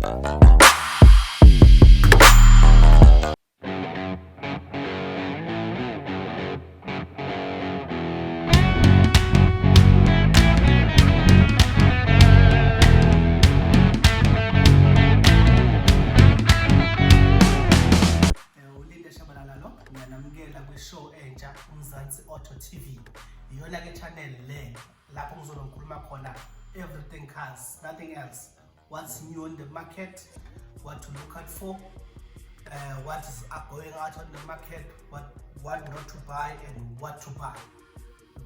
Show entsha Mzansi Auto TV iyona ke channel le lapho ngizobe ngikhuluma khona everything cars, nothing else. What's new on the market, what to look out for, what is going out on the market, what not to buy and what to buy.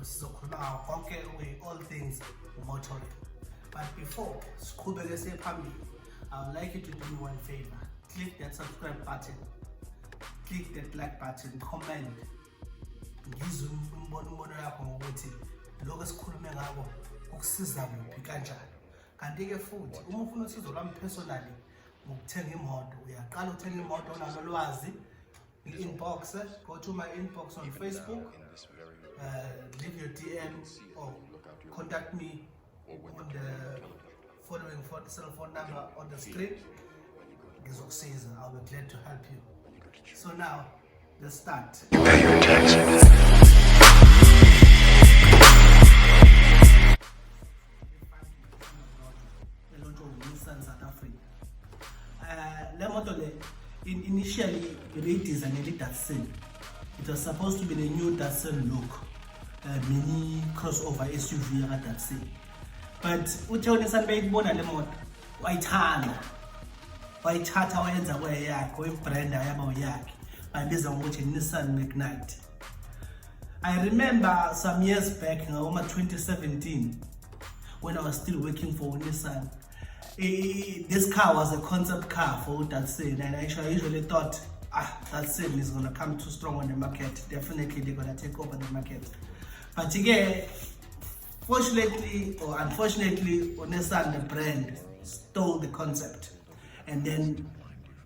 Sizokhuluma konke all things motoring. But before siqhubeke siye phambili, I would like you to do me one favor. Click that subscribe button. Click that like button, comment, ngizwe umbono yakho ngokuthi lokho esikhulume ngako ukusiza kuphi kanjani. Kanti ke futhi uma ufuna usizo lwami personally ngokuthenga imoto, uyaqala uthenga imoto onalo lwazi, i-inbox, go to my inbox on Facebook, leave your DM or contact me on the following cell phone number on the screen. Ngizokusiza, I'll be glad to help you. So now, let's start. You pay your taxes. Nissan South Africa. The motor initially redesigned a Datsun. It was supposed to be the new Datsun look, mini crossover SUV at Datsun. But uthi Nissan bayibona le moto wayithanda. Wayithatha wayenza kweyakhe webrand yabo yakhe bayibiza ngokuthi Nissan Magnite. I remember some years back in 2017 when I was still working for Nissan. This car was a concept car for Datsun, and I usually thought Datsun is going to come too strong on the market. Definitely they're going to take over the market. But again, fortunately or unfortunately, Nissan the brand stole the concept and then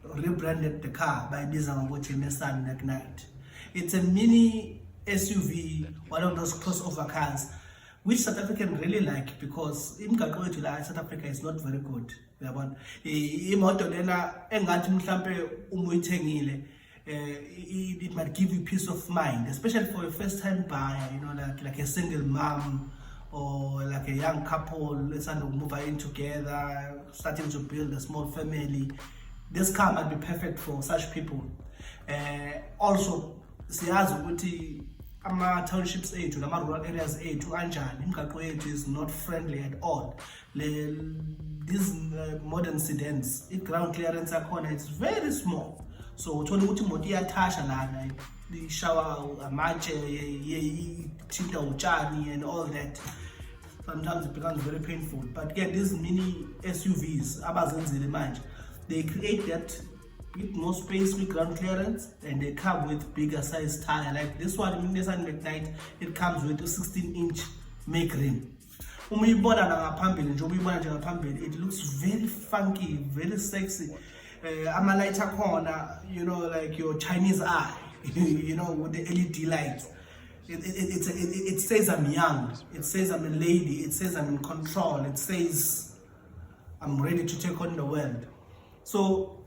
rebranded the car by Nissan Magnite. It's a mini SUV, one of those crossover cars, which South African really like because in South Africa is not very good. It might give you peace of mind, especially for a first-time buyer, you know, like a single mom or like a young couple, let's say move in together, starting to build a small family. This car might be perfect for such people. Also, siyazi ukuthi ama townships ethu nama rural areas ethu anjani, imigaqo yethu is not friendly at all. These modern sedans, ground clearance yakhona it's very small. So uthola ukuthi imoto iyathasha lana, ishawa amatshe, ithinta utshani and all that. Sometimes it becomes very painful. But again, these mini SUVs, abazenzile manje, they create that with more space with ground clearance, and they come with bigger size tire. Like this one, Nissan Magnite, it comes with a 16-inch make rim. It looks very funky, very sexy. I'm a lighter corner, you know, like your Chinese eye, you know, with the LED lights. It says I'm young, it says I'm a lady, it says I'm in control, it says I'm ready to take on the world. So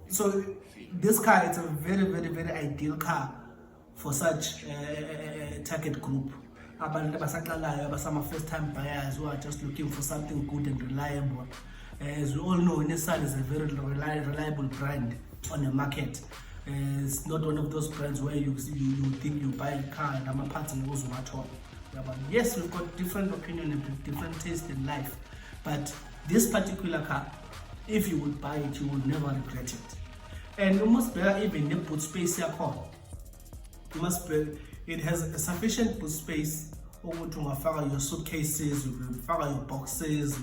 this car is a very, very, very ideal car for such a target group. Some first-time buyers who are just looking for something good and reliable. As we all know, Nissan is a very reliable brand on the market. It's not one of those brands where you think you buy a car and I'm a parts and goes at all. But yes, we've got different opinion and different taste in life. But this particular car, if you would buy it, you will never regret it. And almost better even the boot space here called. It has a sufficient boot space over to your suitcases, your boxes.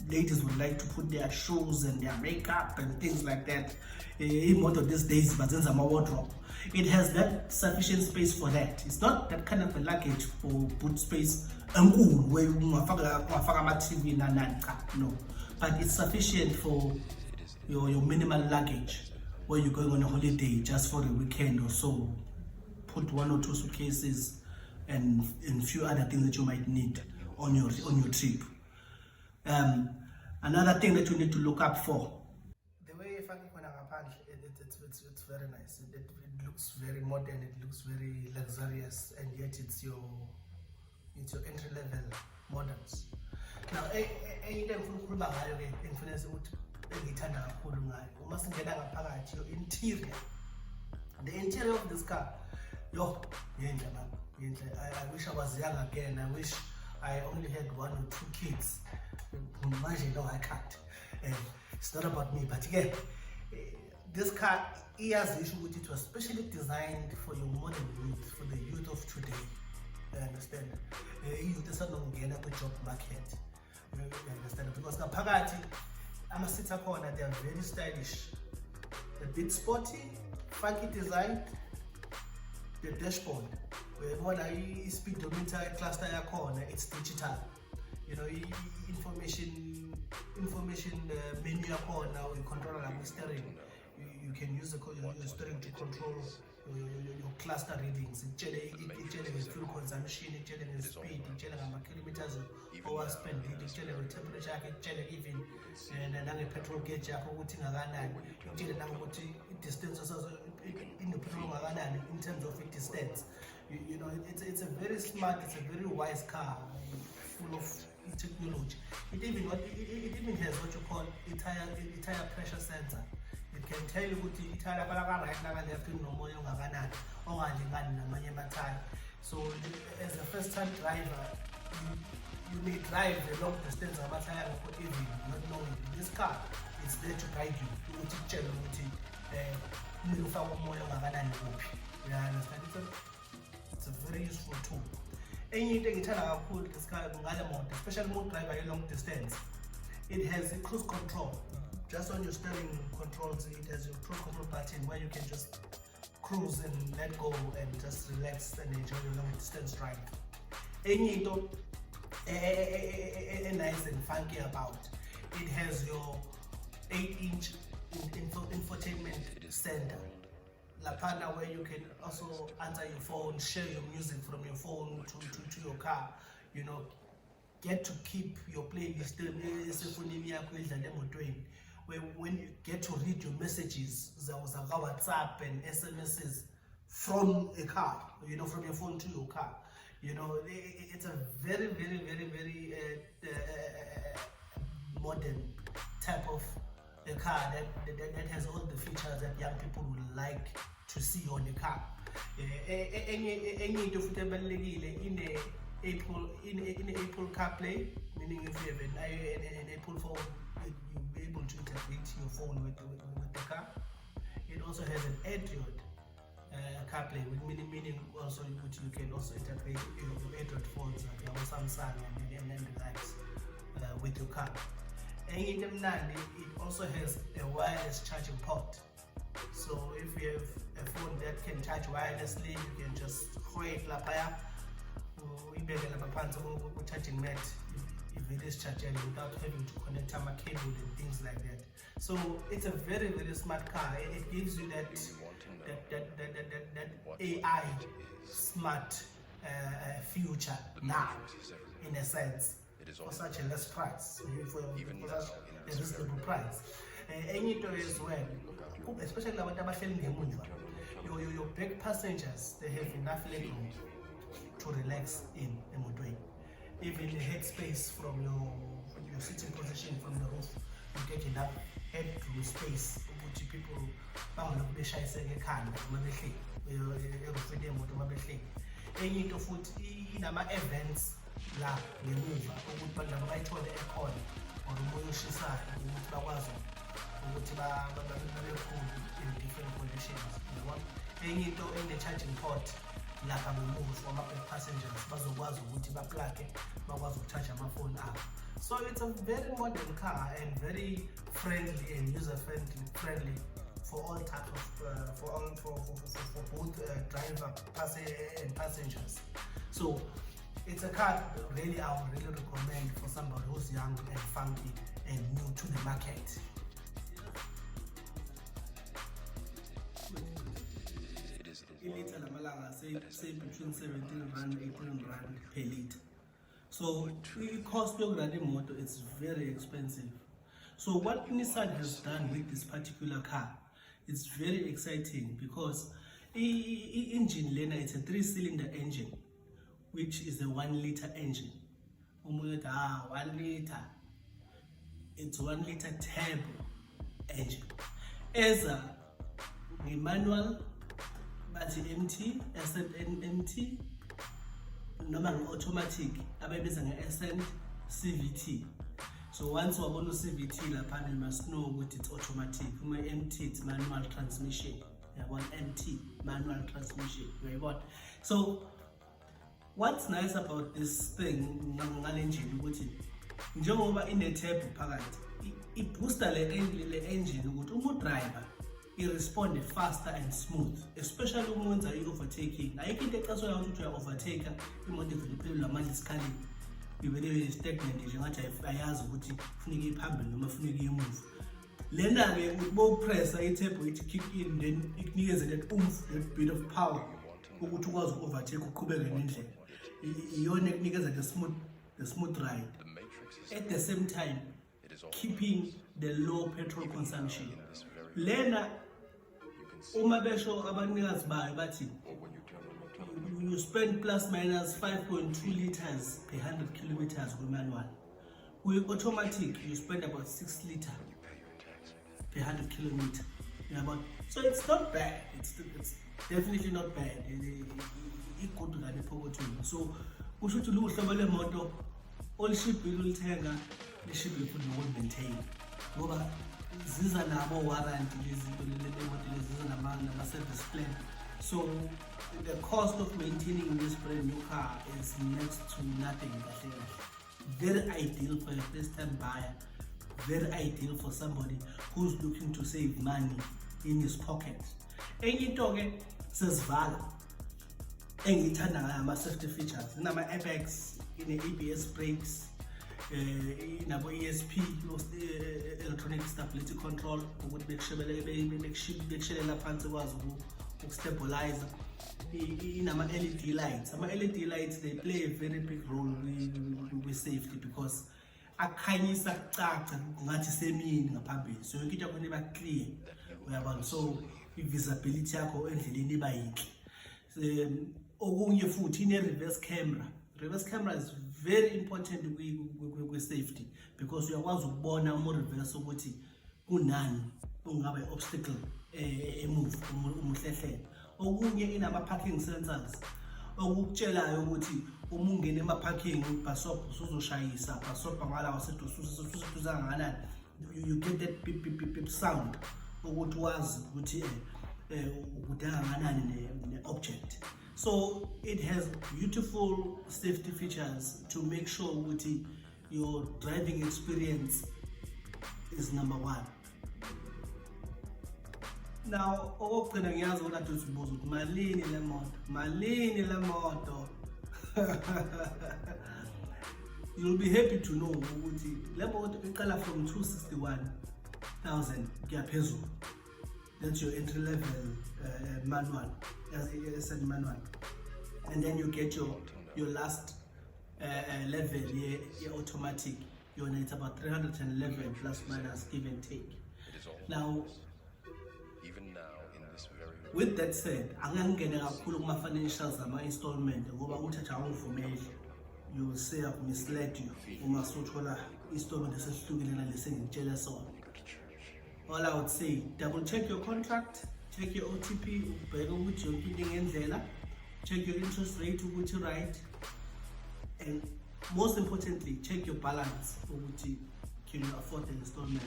Ladies would like to put their shoes and their makeup and things like that. In most of these days, but then some wardrobe. It has that sufficient space for that. It's not that kind of a luggage for boot space. Where you TV no, but it's sufficient for your minimal luggage where you're going on a holiday just for a weekend or so. Put one or two suitcases and a few other things that you might need on your trip. Another thing that you need to look up for it's very nice. It looks very modern. It looks very luxurious, and yet it's your entry level models. Now, into engifuna ukukhuluma ngayo ke engifuna ukuthi engithanda kakhulu ngayo uma singena ngaphakathi your interior. The interior of this car, yo, yendle man, yendle. I wish I was young again. I wish I only had 1 or 2 kids. Imagine, no, I can't. It's not about me, but again, this car has issue with it was specially designed for your modern youth, for the youth of today. You understand? Youth is not going to job market. You understand? Because ngaphakathi ama-seats akhona, they are very stylish, a bit sporty, funky design. The dashboard, where i-speedometer cluster yakhona, it's digital. You know, information menu yakhona, we control like steering. You can use your steering to control your cluster readings. It's fuel consumption, it's speed, it's kilometers overspend, it's temperature, even and petrol gauge, distance in the petrol in terms of distance. You know, it's a very smart, it's a very wise car, full of technology. It even has what you call a tire pressure sensor. It can tell you what the tire right now left in normal tire. So as a first time driver, you may drive a long distance of tire for even not knowing this car is there to guide you. It's a very useful tool. Anything you tell this car, especially more driver a long distance, it has a cruise control. Just on your steering controls, it has your cruise control button where you can just cruise and let go and just relax and enjoy your long distance drive. Anything nice and funky about it has your 8-inch infotainment center. Lapana, where you can also answer your phone, share your music from your phone to your car, you know, get to keep your playlist, when you get to read your messages, there was a WhatsApp and SMSs from a car, you know, from your phone to your car. You know, it's a very, very, very, very modern type of a car that has all the features that young people would like to see on the car. In the Apple CarPlay, meaning if you have an Apple phone, you'll be able to integrate your phone with the car. It also has an Android CarPlay, meaning also you can also integrate your Android phones like your Samsung and the likes with your car. And it also has a wireless charging port. So if you have a phone that can charge wirelessly, you can just hold it charging mat if it is charging without having to connect a cable and things like that. So it's a very, very smart car. It gives you that AI smart future now, in a sense, for such a less price, for such a reasonable price. And it as well, especially your back passengers, they have enough legroom to relax in the motorway. Even the headspace from your sitting position from the roof, you get enough headroom space which people enye into futhi inama-events la ngemuva ukuthi bantu laba bayithole ekhona or umoya oshisayo ukuthi bakwazi ukuthi babekhulu in different conditions. Enye into ene-charging port lapha ngemuva for ama-back passengers bazokwazi ukuthi baplage bakwazi ukucharge amafoni abo. So it's a very modern car and very friendly and user friendly for all types of for both driver and passengers. So it's a car really I would really recommend for somebody who's young and funky and new to the market. Iliter lamalanga say between 17 rand 18 rand per liter. So the cost of the motor is very expensive. So what Nissan has done with this particular car, It's very exciting because engine lena, it's a 3-cylinder engine, which is a 1-liter engine. 1 liter. It's 1 liter turbo engine. As a manual, but MT, MT, normal automatic, abayibiza nge-Ascent CVT. So once wabona CVT lapha, you must know what it's automatic. MT, it's manual transmission. MT, manual transmission. So what's nice about this thing, ngale engine, ukuthi njengoba ine-turbo phakathi, i-booster le engine ukuthi uma driver i-responde faster and smooth, especially uma wenza i-overtaking. Ayikho into ecaswa ukuthi uya-overtake imoto ivele iphelelwe amandla isikhaleni, ivele stagnant nje ngathi ayazi ukuthi kufuneka iphambili noma kufuneka imuve. Lena-ke ubopressa i-turbo ithi kick in, then ikunikeze that oomph, that bit of power ukuthi ukwazi uku-overtake, uqhubeke nendlela. Iyona ekunikeza the smooth ride, at the same time keeping the low petrol consumption. Lena uma besho abanikazi bayo bathi you spend plus minus 5.2 liters per 100 kilometers with manual. With automatic you spend about 6 liters per 100 kilometers. So it's not bad. It's definitely not bad. Good than the so we should look at the motor. All ship will take the ship will maintain. Over these are now warranty, service plan. So the cost of maintaining this brand new car is next to nothing. Very ideal for a first time buyer. Very ideal for somebody who's looking to save money in his pocket. Any token says value. Engithanda ama-safety features, inama-airbags, ine-ABS brakes, inabo-ESP, electronic stability control, ukuthi bekushelela phansi kwazi uku-stabilizer. Inama-LED lights. Ama-LED lights, they play a very big role with safety because akhanyisa kucaca ngathi semini ngaphambili, so yonke into yakhona iba clear, uyabona, so i-visibility yakho endleleni iba yinhle. Okunye futhi ine-reverse camera. Reverse camera is very important with safety because uyakwazi ukubona uma reverse ukuthi kunani ungaba i-obstacle emove umhlehlele. Okunye inama-parking sensors okukutshelayo ukuthi uma ungena ema-parking ubhasobha usuzoshayisa, bhasobha ngala useduza kangakanani, you get that beep beep beep beep sound ukuthi wazi ukuthi ukudala kangakanani ne-object. So it has beautiful safety features to make sure that your driving experience is number one. Now, okugcina ngiyazi ukuthi uzibuza ukuthi malini le moto. You'll be happy to know ukuthi le moto iqala from 261,000 kuya phezulu. That's your entry level manual, as a manual, and then you get your last level automatic. It's about 311 plus minus give and take. Now, with that said, angangena kakhulu kuma financials ama installment ngoba uthatha awuvumeli, you will say I've misled you uma sothola installment esihlukile nalesi ngitshela sona. All I would say, double check your contract, check your OTP, ubheke ukuthi yonke into ngendlela, check your interest rate ukuthi right, and most importantly, check your balance ukuthi can you afford the installment.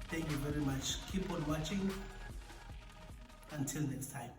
Thank you very much. Keep on watching. Until next time.